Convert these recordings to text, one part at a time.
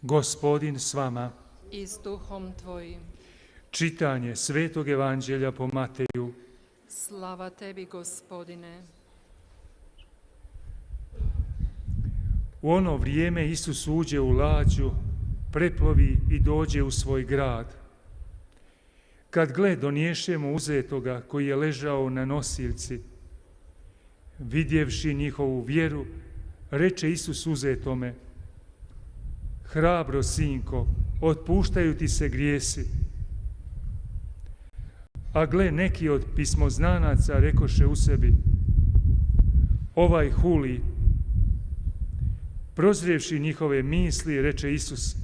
Gospodin s vama. I s duhom tvojim. Čitanje Svetog evanđelja po Mateju. Slava tebi, Gospodine. U ono vrijeme Isus uđe u lađu, preplovi i dođe u svoj grad. Kad gle donješe mu uzetoga koji je ležao na nosiljci, vidjevši njihovu vjeru, reče Isus uzetome: Hrabro, sinko, otpuštaju ti se grijesi. A gle, neki od pismoznanaca rekoše u sebi: Ovaj huli. Prozrijevši njihove misli, reče Isus: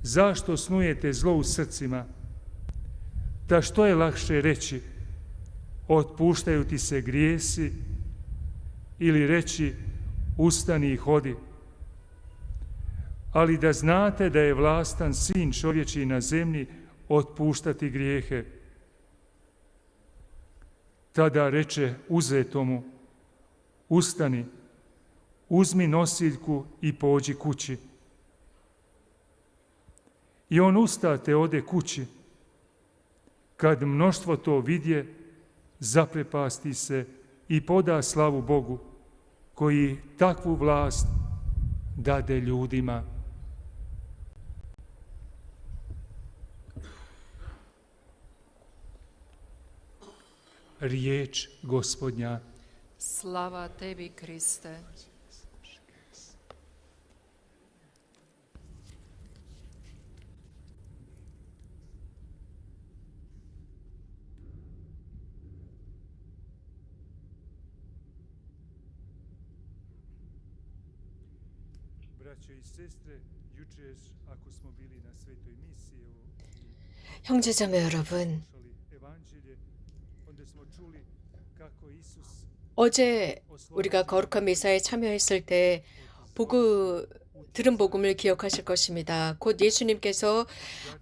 Zašto snujete zlo u srcima? Da što je lakše reći: Otpuštaju ti se grijesi, ili reći: Ustani i hodi. Ali da znate da je vlastan Sin čovječji na zemlji otpuštati grijehe. Tada reče uzetomu: Ustani, uzmi nosiljku i pođi kući. I on ustate ode kući. Kad mnoštvo to vidje, zaprepasti se i poda slavu Bogu, koji takvu vlast dade ljudima. Riječ Gospodnja. Slava tebi, Kriste. Braćo i sestre, jučer ako smo bili na svetoj misiji, 형제자매 여러분, evanđelje, onda smo čuli kako Isus 어제 우리가 거룩한 미사에 참여했을 때 들은 복음을 기억하실 것입니다. 곧 예수님께서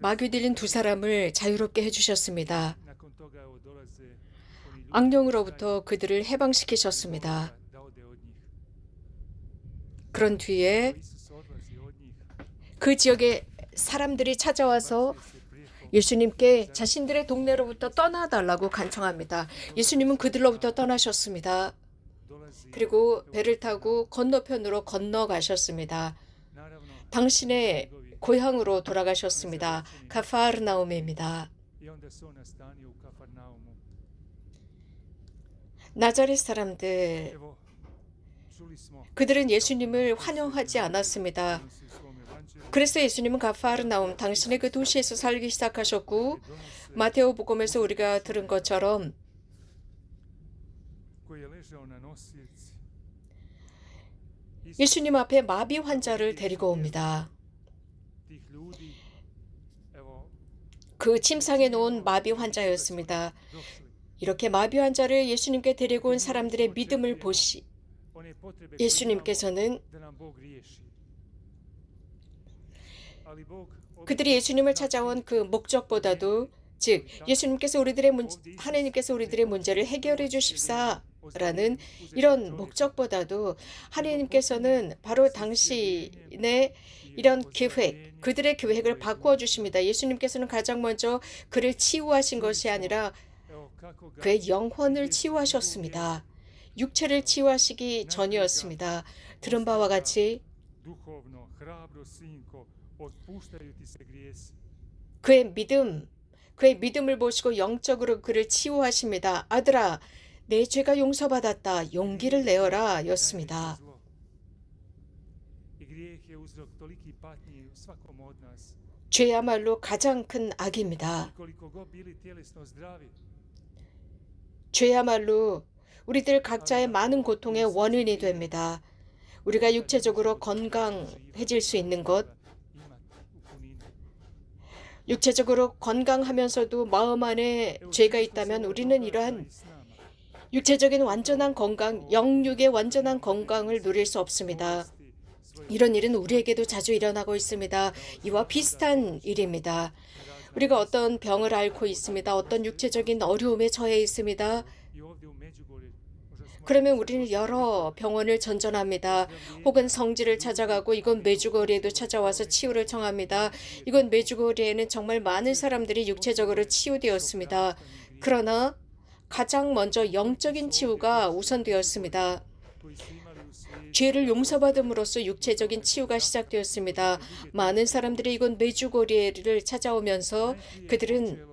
마귀 들린 두 사람을 자유롭게 해주셨습니다. nakon toga dolaze oni ljudi 악령으로부터 그들을 해방시키셨습니다. da ode od njih. 그런 뒤에 Isus odlazi od njih, 그 지역에 사람들이 찾아와서 예수님께 자신들의 동네로부터 떠나달라고 간청합니다. 예수님은 그들로부터 떠나셨습니다. dolazi 그리고 배를 타고 건너편으로 건너가셨습니다. naravno 당신의 고향으로 돌아가셨습니다. 가파르나움입니다. i onda se on nastanio u Kafarnaumu. 나자렛 사람들, Evo, čuli smo 그들은 예수님을 환영하지 않았습니다. u svom evanđelju 그래서 예수님은 가파르나움, 당신의 그 도시에서 살기 시작하셨고, 마테오 복음에서 우리가 들은 것처럼 koji je ležao na nosiljci. 예수님 앞에 마비 환자를 데리고 옵니다. Tih ljudi, evo, 그 침상에 놓은 마비 환자였습니다. došli. 이렇게 마비 환자를 예수님께 데리고 온 사람들의 믿음을 보시 One potrebe 예수님께서는 da nam Bog riješi. Ali Bog 그들이 예수님을 찾아온 그 목적보다도 즉 하나님께서 우리들의 문제를 해결해 주십사라는 이런 목적보다도 하나님께서는 바로 당신의 이런 계획, 그들의 계획을 바꾸어 주십니다. 예수님께서는 가장 먼저 그를 치유하신 것이 아니라 evo kako ga 그의 영혼을 치유하셨습니다. 육체를 치유하시기 전이었습니다. 들은 바와 같이 duhovno, hrabro sinko, otpuštaju ti se grijesi. 그의 믿음을 보시고 영적으로 그를 치유하십니다. 아들아, 내 죄가 용서받았다. 용기를 내어라 였습니다. Zlo. I grijeh je uzrok toliki patnji svakom od nas. 죄야말로 가장 큰 악입니다. Koliko god bili tjelesno zdravi, 죄야말로 우리들 각자의 많은 고통의 원인이 됩니다. 우리가 육체적으로 건강해질 수 있는 것, imat u punini. 육체적으로 건강하면서도 마음 안에 죄가 있다면 우리는 이러한 S nama. 육체적인 완전한 건강, 영육의 완전한 건강을 누릴 수 없습니다. 이런 일은 우리에게도 자주 일어나고 있습니다. 이와 비슷한 일입니다. 우리가 어떤 병을 앓고 있습니다. 어떤 육체적인 어려움에 처해 있습니다. I ovdje u Međugorju 그러면 우리는 여러 병원을 전전합니다. 혹은 성지를 찾아가고 이건 메주거리에도 찾아와서 치유를 청합니다. 이건 메주거리에는 정말 많은 사람들이 육체적으로 치유되었습니다. 그러나 가장 먼저 영적인 치유가 우선되었습니다. 죄를 용서받음으로써 육체적인 치유가 시작되었습니다. 많은 사람들이 이곳 메주고리를 찾아오면서 그들은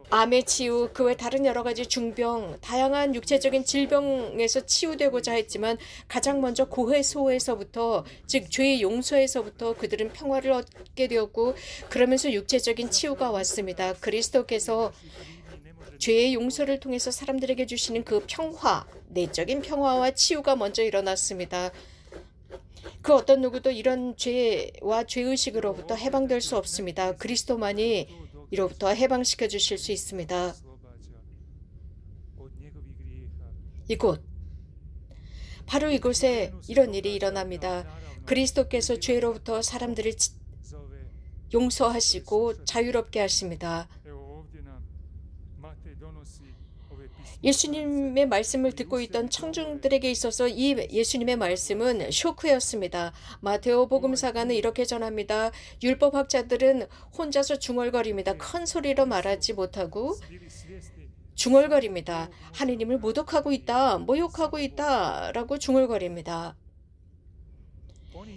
암의 치유, 그 외 다른 여러 가지 중병, 다양한 육체적인 질병에서 치유되고자 했지만 가장 먼저 고해소에서부터, 즉 죄의 용서에서부터 그들은 평화를 얻게 되었고 그러면서 육체적인 치유가 왔습니다. 그리스도께서 죄의 용서를 통해서 사람들에게 주시는 그 평화, 내적인 평화와 치유가 먼저 일어났습니다. 그 어떤 누구도 이런 죄와 죄의식으로부터 해방될 수 없습니다. 그리스도만이 이로부터 해방시켜 주실 수 있습니다. 이곳, 바로 이곳에 이런 일이 일어납니다. 그리스도께서 죄로부터 사람들을 용서하시고 자유롭게 하십니다. 예수님의 말씀을 듣고 있던 청중들에게 있어서 이 예수님의 말씀은 쇼크였습니다. 마테오 복음사가는 이렇게 전합니다. 율법학자들은 혼자서 중얼거립니다. 큰 소리로 말하지 못하고 중얼거립니다. 하느님을 모독하고 있다, 모욕하고 있다라고 중얼거립니다.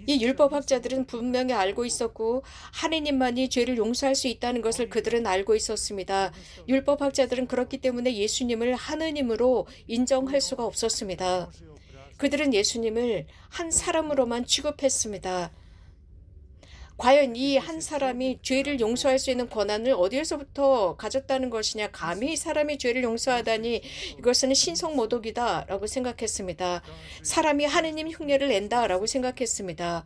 이 율법학자들은 분명히 알고 있었고 하느님만이 죄를 용서할 수 있다는 것을 그들은 알고 있었습니다. 율법학자들은 그렇기 때문에 예수님을 하느님으로 인정할 수가 없었습니다. 그들은 예수님을 한 사람으로만 취급했습니다. 과연 이 한 사람이 죄를 용서할 수 있는 권한을 어디에서부터 가졌다는 것이냐, 감히 사람이 죄를 용서하다니 이것은 신성모독이다라고 생각했습니다. 사람이 하느님 흉내를 낸다라고 생각했습니다.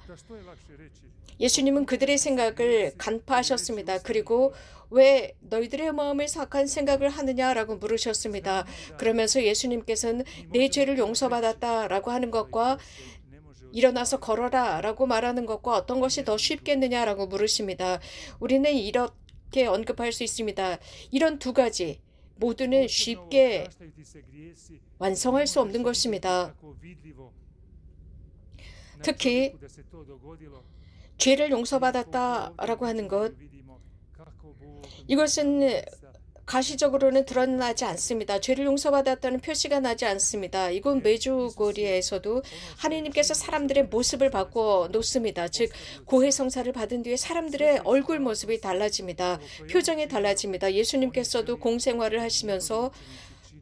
예수님은 그들의 생각을 간파하셨습니다. 그리고 왜 너희들의 마음을 사악한 생각을 하느냐라고 물으셨습니다. 그러면서 예수님께서는 내 죄를 용서받았다라고 하는 것과 일어나서 걸어라 라고 말하는 것과 어떤 것이 더 쉽겠느냐라고 물으십니다. 우리는 이렇게 언급할 수 있습니다. 이런 두 가지 모두는 쉽게 완성할 수 없는 것입니다. 특히 죄를 용서받았다라고 하는 것, 이것은 가시적으로는 드러나지 않습니다. 죄를 용서받았다는 표시가 나지 않습니다. 이곳 메주고리에서도 하느님께서 사람들의 모습을 바꿔 놓습니다. 즉 고해성사를 받은 뒤에 사람들의 얼굴 모습이 달라집니다. 표정이 달라집니다. 예수님께서도 공생활을 하시면서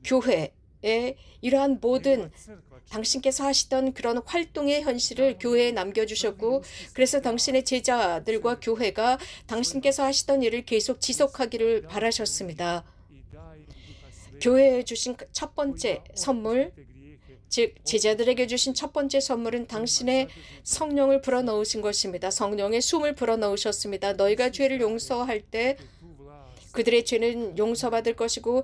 교회에 이러한 모든 당신께서 하시던 그런 활동의 현실을 교회에 남겨주셨고, 그래서 당신의 제자들과 교회가 당신께서 하시던 일을 계속 지속하기를 바라셨습니다. 교회에 주신 첫 번째 선물, 즉 제자들에게 주신 첫 번째 선물은 당신의 성령을 불어넣으신 것입니다. 성령의 숨을 불어넣으셨습니다. 너희가 죄를 용서할 때 그들의 죄는 용서받을 것이고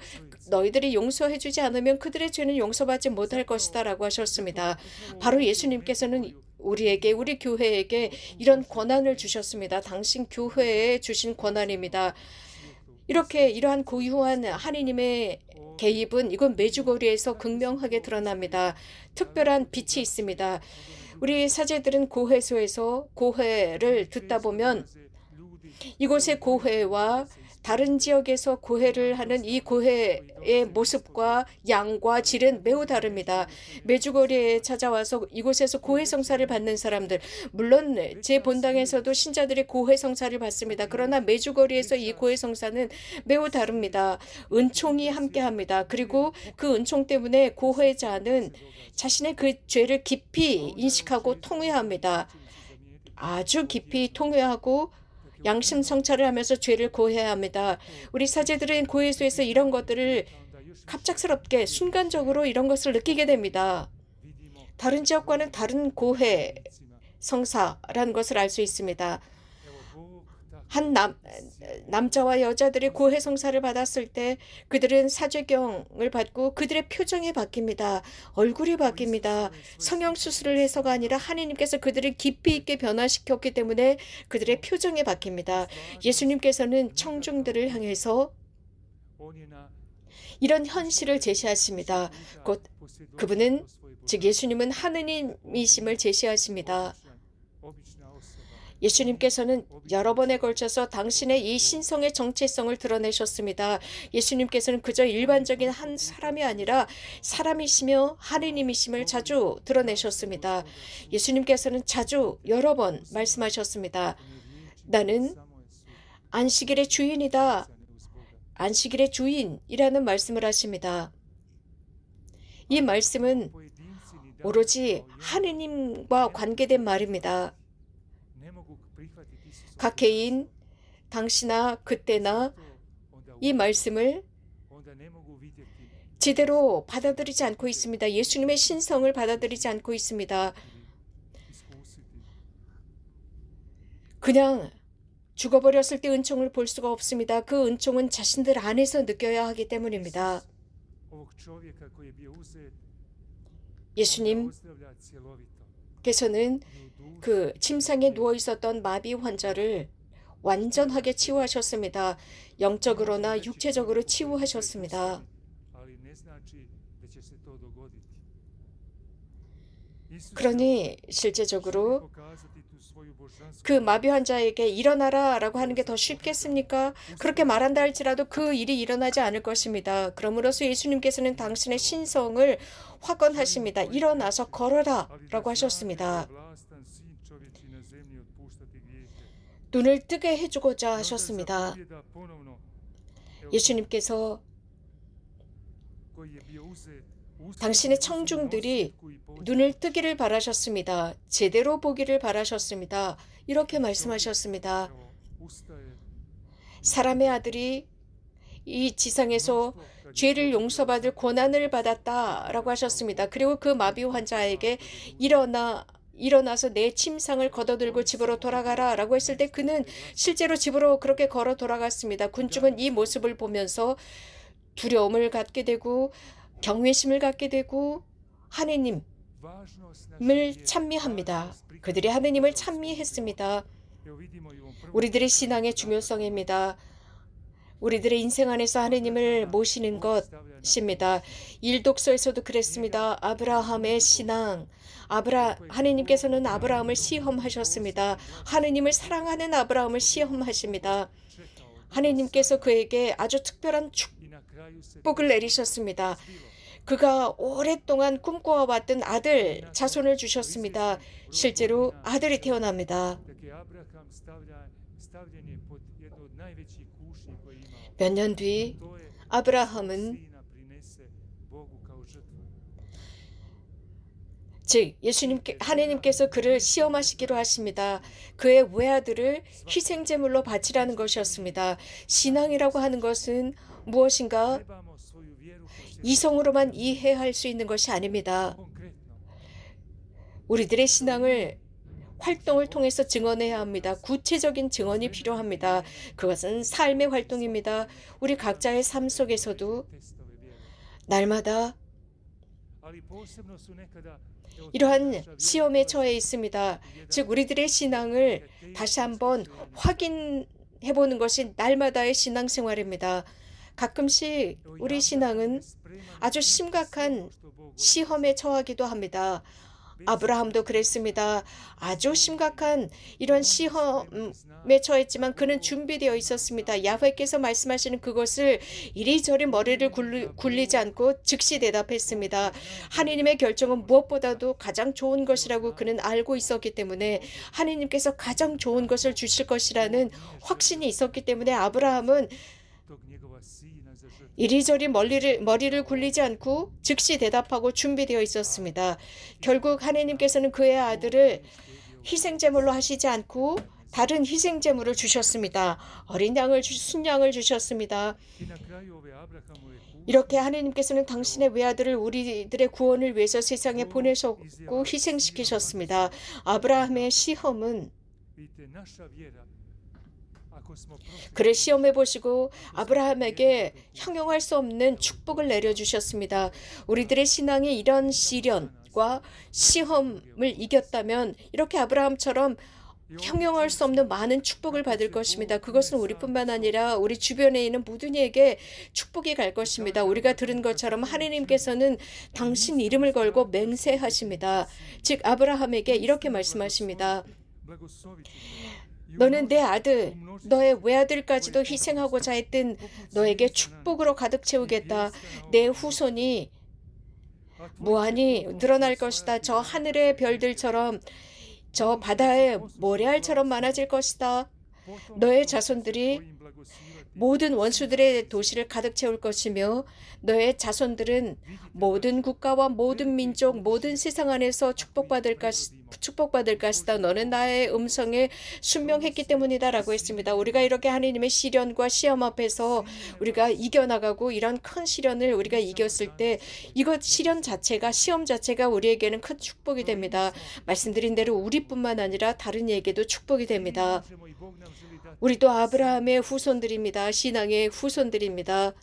너희들이 용서해주지 않으면 그들의 죄는 용서받지 못할 것이다 라고 하셨습니다. 바로 예수님께서는 우리에게, 우리 교회에게 이런 권한을 주셨습니다. 당신 교회에 주신 권한입니다. 이렇게 이러한 고유한 하느님의 개입은 이건 메주거리에서 극명하게 드러납니다. 특별한 빛이 있습니다. 우리 사제들은 고해소에서 고해를 듣다 보면 이곳의 고해와 다른 지역에서 고해를 하는 이 고해의 모습과 양과 질은 매우 다릅니다. 메주거리에 찾아와서 이곳에서 고해성사를 받는 사람들, 물론 제 본당에서도 신자들이 고해성사를 받습니다. 그러나 메주거리에서 이 고해성사는 매우 다릅니다. 은총이 함께합니다. 그리고 그 은총 때문에 고해자는 자신의 그 죄를 깊이 인식하고 통회합니다. 아주 깊이 통회하고 양심 성찰을 하면서 죄를 고해야 합니다. 우리 사제들은 고해소에서 이런 것들을 갑작스럽게 순간적으로 이런 것을 느끼게 됩니다. 다른 지역과는 다른 고해 성사라는 것을 알 수 있습니다. 한 남자와 여자들이 고해 성사를 받았을 때 그들은 사죄경을 받고 그들의 표정이 바뀝니다. 얼굴이 바뀝니다. 성형수술을 해서가 아니라 하느님께서 그들을 깊이 있게 변화시켰기 때문에 그들의 표정이 바뀝니다. 예수님께서는 청중들을 향해서 이런 현실을 제시하십니다. 곧 그분은, 즉 예수님은 하느님이심을 제시하십니다. 예수님께서는 여러 번에 걸쳐서 당신의 이 신성의 정체성을 드러내셨습니다. 예수님께서는 그저 일반적인 한 사람이 아니라 사람이시며 하느님이심을 자주 드러내셨습니다. 예수님께서는 자주 여러 번 말씀하셨습니다. 나는 안식일의 주인이다. 안식일의 주인이라는 말씀을 하십니다. 이 말씀은 오로지 하느님과 관계된 말입니다. 각 개인, 당시나 그때나 이 말씀을 제대로 받아들이지 않고 있습니다. 예수님의 신성을 받아들이지 않고 있습니다. 그냥 죽어버렸을 때 은총을 볼 수가 없습니다. 그 은총은 자신들 안에서 느껴야 하기 때문입니다. 예수님께서는 그 침상에 누워 있었던 마비 환자를 완전하게 치유하셨습니다. 영적으로나 육체적으로 치유하셨습니다. 그러니 실제적으로 그 마비 환자에게 일어나라 라고 하는 게 더 쉽겠습니까? 그렇게 말한다 할지라도 그 일이 일어나지 않을 것입니다. 그러므로서 예수님께서는 당신의 신성을 확언하십니다. 일어나서 걸어라 라고 하셨습니다. 눈을 뜨게 해주고자 하셨습니다. 예수님께서 당신의 청중들이 눈을 뜨기를 바라셨습니다. 제대로 보기를 바라셨습니다. 이렇게 말씀하셨습니다. 사람의 아들이 이 지상에서 죄를 용서받을 권한을 받았다라고 하셨습니다. 그리고 그 마비 환자에게 일어나서 내 침상을 걷어들고 집으로 돌아가라 라고 했을 때 그는 실제로 집으로 그렇게 걸어 돌아갔습니다. 군중은 이 모습을 보면서 두려움을 갖게 되고 경외심을 갖게 되고 하느님을 찬미합니다. 그들이 하느님을 찬미했습니다. 우리들의 신앙의 중요성입니다. 우리들의 인생 안에서 하느님을 모시는 것입니다. 일독서에서도 그랬습니다. 아브라함의 신앙. 하느님께서는 아브라함을 시험하셨습니다. 하느님을 사랑하는 아브라함을 시험하십니다. 하느님께서 그에게 아주 특별한 축복을 내리셨습니다. 그가 오랫동안 꿈꿔왔던 아들 자손을 주셨습니다. 실제로 아들이 태어납니다. 몇 년 뒤 아브라함은 즉 하느님께서 그를 시험하시기로 하십니다. 그의 외아들을 희생제물로 바치라는 것이었습니다. 신앙이라고 하는 것은 무엇인가 이성으로만 이해할 수 있는 것이 아닙니다. 우리들의 신앙을 활동을 통해서 증언해야 합니다. 구체적인 증언이 필요합니다. 그것은 삶의 활동입니다. 우리 각자의 삶 속에서도 날마다 이러한 시험에 처해 있습니다. 즉 우리들의 신앙을 다시 한번 확인해보는 것이 날마다의 신앙생활입니다. 가끔씩 우리 신앙은 아주 심각한 시험에 처하기도 합니다. 아브라함도 그랬습니다. 아주 심각한 이런 시험에 처했지만 그는 준비되어 있었습니다. 야훼께서 말씀하시는 그것을 이리저리 머리를 굴리지 않고 즉시 대답했습니다. 하느님의 결정은 무엇보다도 가장 좋은 것이라고 그는 알고 있었기 때문에 하느님께서 가장 좋은 것을 주실 것이라는 확신이 있었기 때문에 아브라함은 이리저리 머리를 굴리지 않고 즉시 대답하고 준비되어 있었습니다. 결국 하느님께서는 그의 아들을 희생제물로 하시지 않고 다른 희생제물을 주셨습니다. 어린 양을 순양을 주셨습니다. 이렇게 하느님께서는 당신의 외아들을 우리들의 구원을 위해서 세상에 보내셨고 희생시키셨습니다. 아브라함의 시험은 그를 시험해 보시고 아브라함에게 형용할 수 없는 축복을 내려주셨습니다. 우리들의 신앙이 이런 시련과 시험을 이겼다면 이렇게 아브라함처럼 형용할 수 없는 많은 축복을 받을 것입니다. 그것은 우리뿐만 아니라 우리 주변에 있는 모든 이에게 축복이 갈 것입니다. 우리가 들은 것처럼 하느님께서는 당신 이름을 걸고 맹세하십니다. 즉 아브라함에게 이렇게 말씀하십니다. 너는 내 아들, 너의 외아들까지도 희생하고자 했던 너에게 축복으로 가득 채우겠다. 내 후손이 무한히 늘어날 것이다. 저 하늘의 별들처럼 저 바다의 모래알처럼 많아질 것이다. 너의 자손들이 모든 원수들의 도시를 가득 채울 것이며 너의 자손들은 모든 국가와 모든 민족, 모든 세상 안에서 축복받을 것이다. 너는 나의 음성에 순명했기 때문이다 라고 했습니다. 우리가 이렇게 하나님의 시련과 시험 앞에서 우리가 이겨나가고 이런 큰 시련을 우리가 이겼을 때 이것 시련 자체가 시험 자체가 우리에게는 큰 축복이 됩니다. 말씀드린 대로 우리뿐만 아니라 다른 이에게도 축복이 됩니다. 우리도 아브라함의 후손들입니다. 신앙의 후손들입니다.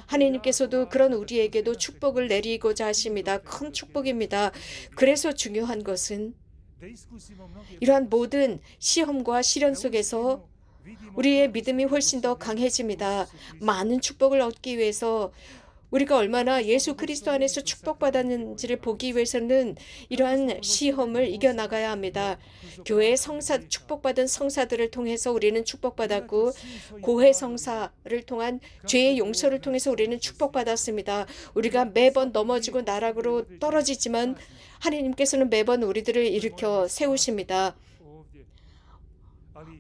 하나님께서도 그런 우리에게도 축복을 내리고자 하십니다. 큰 축복입니다. 그래서 중요한 것은 이러한 모든 시험과 시련 속에서 우리의 믿음이 훨씬 더 강해집니다. 많은 축복을 얻기 위해서 우리가 얼마나 예수 그리스도 안에서 축복받았는지를 보기 위해서는 이러한 시험을 이겨나가야 합니다. 교회의 축복받은 성사들을 통해서 우리는 축복받았고 고해 성사를 통한 죄의 용서를 통해서 우리는 축복받았습니다. 우리가 매번 넘어지고 나락으로 떨어지지만 하나님께서는 매번 우리들을 일으켜 세우십니다.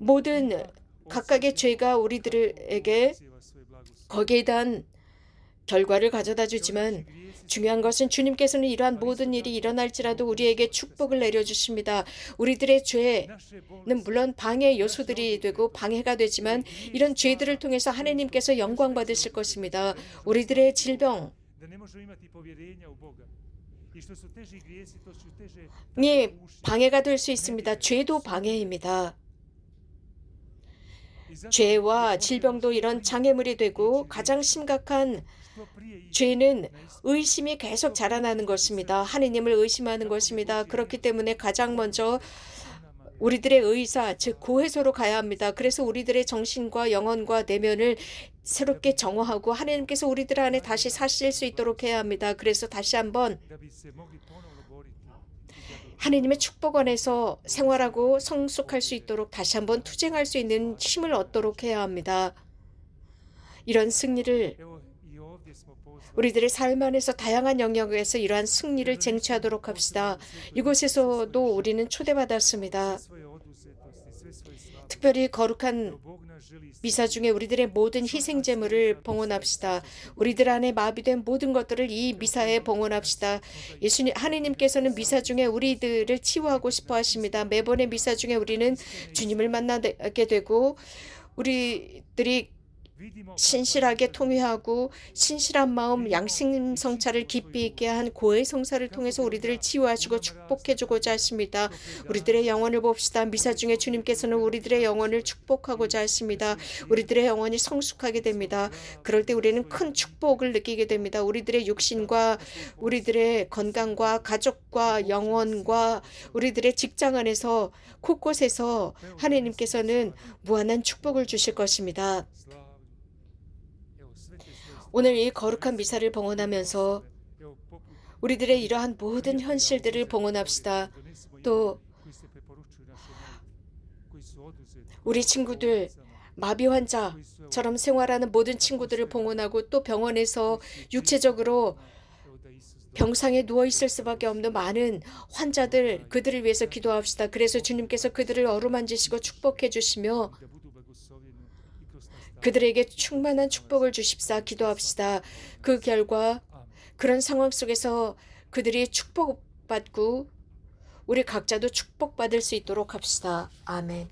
모든 각각의 죄가 우리들에게 거기에 대한 결과를 가져다 주지만 중요한 것은 주님께서는 이러한 모든 일이 일어날지라도 우리에게 축복을 내려주십니다. 우리들의 죄는 물론 방해 요소들이 되고 방해가 되지만 이런 죄들을 통해서 하나님께서 영광 받으실 것입니다. 우리들의 질병이 방해가 될 수 있습니다. 죄도 방해입니다. 죄와 질병도 이런 장애물이 되고 가장 심각한 죄는 의심이 계속 자라나는 것입니다. 하느님을 의심하는 것입니다. 그렇기 때문에 가장 먼저 우리들의 의사, 즉 고해소로 가야 합니다. 그래서 우리들의 정신과 영혼과 내면을 새롭게 정화하고 하나님께서 우리들 안에 다시 사실 수 있도록 해야 합니다. 그래서 다시 한번 하나님의 축복 안에서 생활하고 성숙할 수 있도록 다시 한번 투쟁할 수 있는 힘을 얻도록 해야 합니다. 이런 승리를 우리들의 삶 안에서 다양한 영역에서 이러한 승리를 쟁취하도록 합시다. 이곳에서도 우리는 초대받았습니다. 특별히 거룩한 미사 중에 우리들의 모든 희생 제물을 봉헌합시다. 우리들 안에 마비된 모든 것들을 이 미사에 봉헌합시다. 예수님 하나님께서는 미사 중에 우리들을 치유하고 싶어 하십니다. 매번의 미사 중에 우리는 주님을 만나게 되고 우리들이 신실하게 통회하고 신실한 마음 양심 성찰을 깊이 있게 한 고해 성사를 통해서 우리들을 치유하시고 축복해주고자 하십니다. 우리들의 영혼을 봅시다. 미사 중에 주님께서는 우리들의 영혼을 축복하고자 하십니다. 우리들의 영혼이 성숙하게 됩니다. 그럴 때 우리는 큰 축복을 느끼게 됩니다. 우리들의 육신과 우리들의 건강과 가족과 영혼과 우리들의 직장 안에서 곳곳에서 하나님께서는 무한한 축복을 주실 것입니다. 오늘 이 거룩한 미사를 봉헌하면서 우리들의 이러한 모든 현실들을 봉헌합시다. 또 우리 친구들 마비 환자처럼 생활하는 모든 친구들을 봉헌하고 또 병원에서 육체적으로 병상에 누워 있을 수밖에 없는 많은 환자들 그들을 위해서 기도합시다. 그래서 주님께서 그들을 어루만지시고 축복해 주시며 그들에게 충만한 축복을 주십사 기도합시다. 그 결과 그런 상황 속에서 그들이 축복받고 우리 각자도 축복받을 수 있도록 합시다. 아멘.